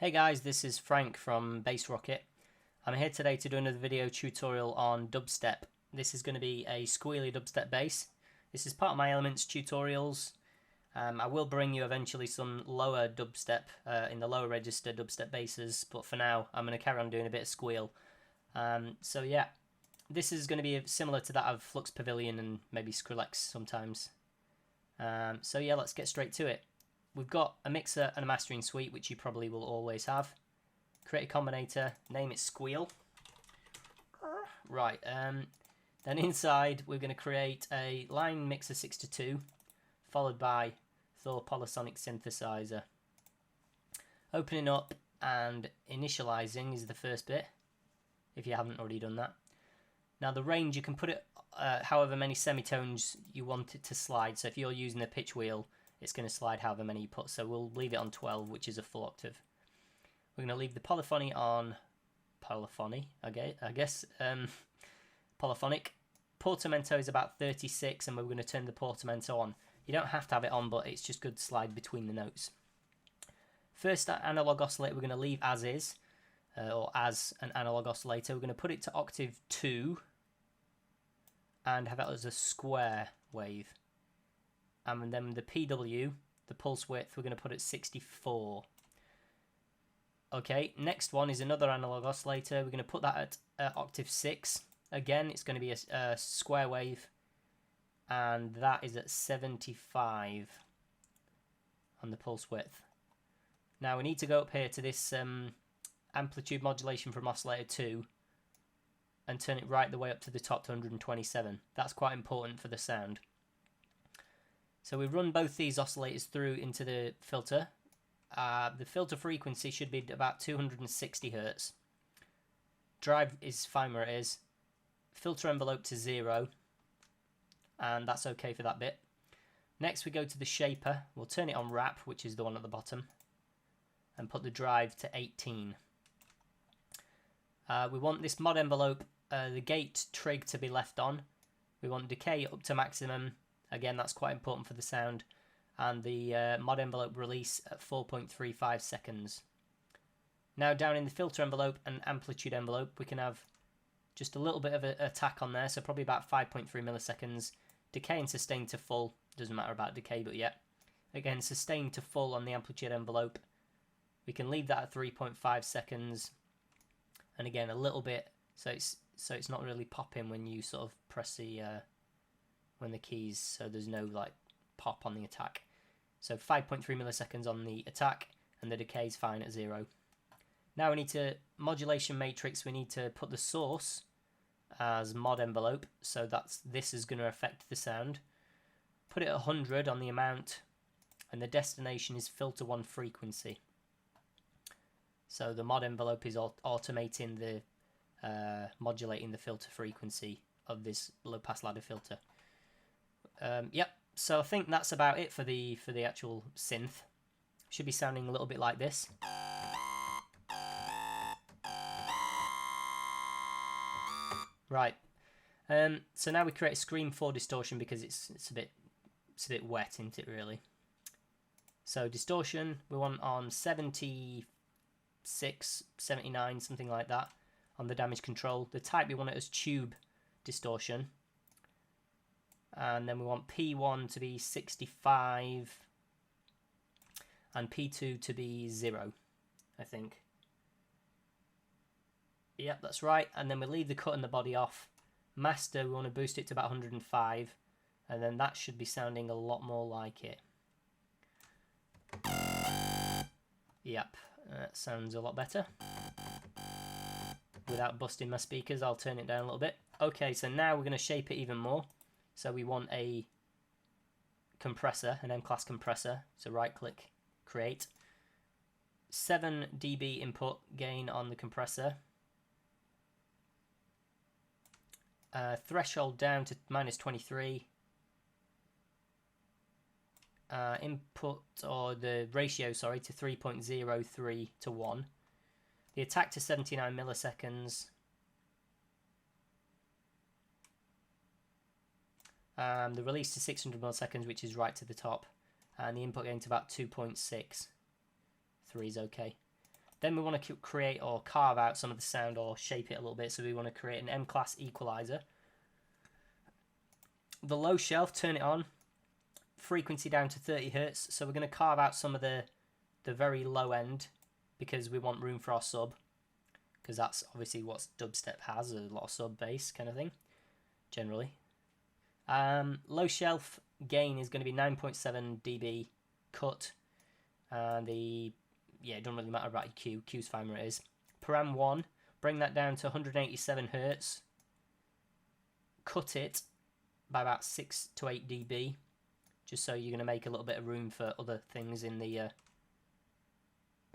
Hey guys, this is Frank from Bass Rocket. I'm here today to do another video tutorial on dubstep. This is going to be a squealy dubstep bass. This is part of my Elements tutorials. I will bring you eventually some lower dubstep, in the lower register dubstep basses, but for now I'm going to carry on doing a bit of squeal. So yeah, this is going to be similar to that of Flux Pavilion and maybe Skrillex sometimes. So yeah, let's get straight to it. We've got a mixer and a mastering suite, which you probably will always have. Create a combinator, name it Squeel. Right, then inside we're going to create a line mixer 6 to 2, followed by Thor Polysonic synthesizer. Opening up and initializing is the first bit, if you haven't already done that. Now the range, you can put it however many semitones you want it to slide. So if you're using the pitch wheel, it's going to slide however many you put, so we'll leave it on 12, which is a full octave. We're going to leave the polyphony on polyphony, okay, I guess, polyphonic. Portamento is about 36, and we're going to turn the portamento on. You don't have to have it on, but it's just good to slide between the notes. First analog oscillator we're going to leave as is, or as an analog oscillator. We're going to put it to octave 2, and have it as a square wave. And then the PW, the pulse width, we're going to put at 64. Okay, next one is another analog oscillator. We're going to put that at octave 6. Again, it's going to be a square wave, and that is at 75 on the pulse width. Now we need to go up here to this amplitude modulation from oscillator 2 and turn it right the way up to the top to 127. That's quite important for the sound. So we run both these oscillators through into the filter. The filter frequency should be about 260 Hz. Drive is fine where it is. Filter envelope to 0, and that's okay for that bit. Next we go to the shaper. We'll turn it on wrap, which is the one at the bottom, and put the drive to 18. We want this mod envelope, the gate trig to be left on. We want decay up to maximum. Again, that's quite important for the sound. And the mod envelope release at 4.35 seconds. Now down in the filter envelope and amplitude envelope, we can have just a little bit of an attack on there, so probably about 5.3 milliseconds. Decay and sustain to full. Doesn't matter about decay, but yeah. Again, sustain to full on the amplitude envelope. We can leave that at 3.5 seconds. And again, a little bit, so it's not really popping when you sort of press the when the keys, so there's no like pop on the attack. So 5.3 milliseconds on the attack, and the decay is fine at 0. Now we need to modulation matrix. We need to put the source as mod envelope, so this is going to affect the sound. Put it at 100 on the amount, and the destination is filter 1 frequency. So the mod envelope is automating the modulating the filter frequency of this low pass ladder filter. Yep, so I think that's about it for the actual synth. Should be sounding a little bit like this. Right. So now we create a scream for distortion because it's a bit wet, isn't it, really? So distortion we want on 76, 79, something like that on the damage control. The type we want it as tube distortion. And then we want P1 to be 65 and P2 to be 0, I think. Yep, that's right. And then we leave the cut and the body off. Master, we want to boost it to about 105, and then that should be sounding a lot more like it. Yep, that sounds a lot better. Without busting my speakers, I'll turn it down a little bit. Okay, so now we're going to shape it even more. So we want a compressor, an M-class compressor. So right click, create. 7 dB input gain on the compressor. Threshold down to -23. Input, or the ratio, sorry, to 3.03 to 1. The attack to 79 milliseconds. The release to 600 milliseconds, which is right to the top, and the input gain to about 2.6. 3 is okay. Then we want to create or carve out some of the sound or shape it a little bit. So we want to create an M-class equalizer. The low shelf, turn it on. Frequency down to 30 Hz. So we're going to carve out some of the very low end because we want room for our sub. Because that's obviously what dubstep has, a lot of sub bass kind of thing, generally. Low shelf gain is going to be 9.7 dB cut. It doesn't really matter about your Q. Q's fine where it is. Param 1, bring that down to 187 Hz. Cut it by about 6 to 8 dB, just so you're going to make a little bit of room for other things in the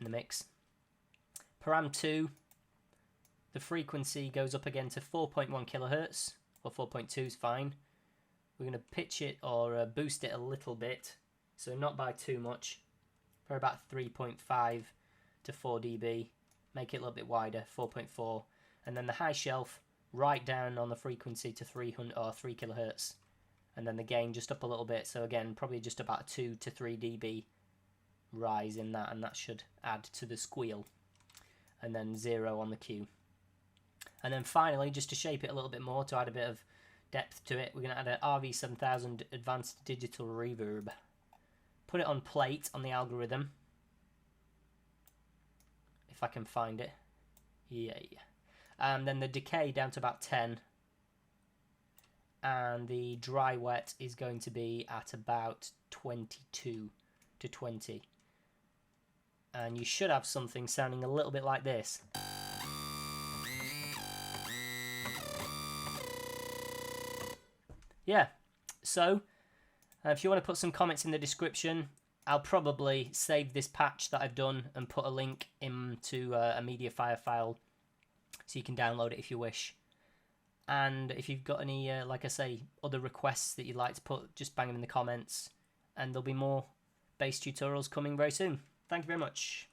mix. Param 2, the frequency goes up again to 4.1 kHz, or 4.2 is fine. We're going to pitch it or boost it a little bit, so not by too much, for about 3.5 to 4 dB. Make it a little bit wider, 4.4. And then the high shelf, right down on the frequency to 300 or 3 kHz. And then the gain just up a little bit, so again, probably just about 2 to 3 dB rise in that, and that should add to the squeal. And then 0 on the Q. And then finally, just to shape it a little bit more, to add a bit of depth to it, we're going to add an RV7000 Advanced Digital Reverb. Put it on plate on the algorithm, if I can find it. Yay. And then the decay down to about 10. And the dry wet is going to be at about 22 to 20. And you should have something sounding a little bit like this. Yeah, so if you want to put some comments in the description, I'll probably save this patch that I've done and put a link into a MediaFire file so you can download it if you wish. And if you've got any, like I say, other requests that you'd like to put, just bang them in the comments. And there'll be more bass tutorials coming very soon. Thank you very much.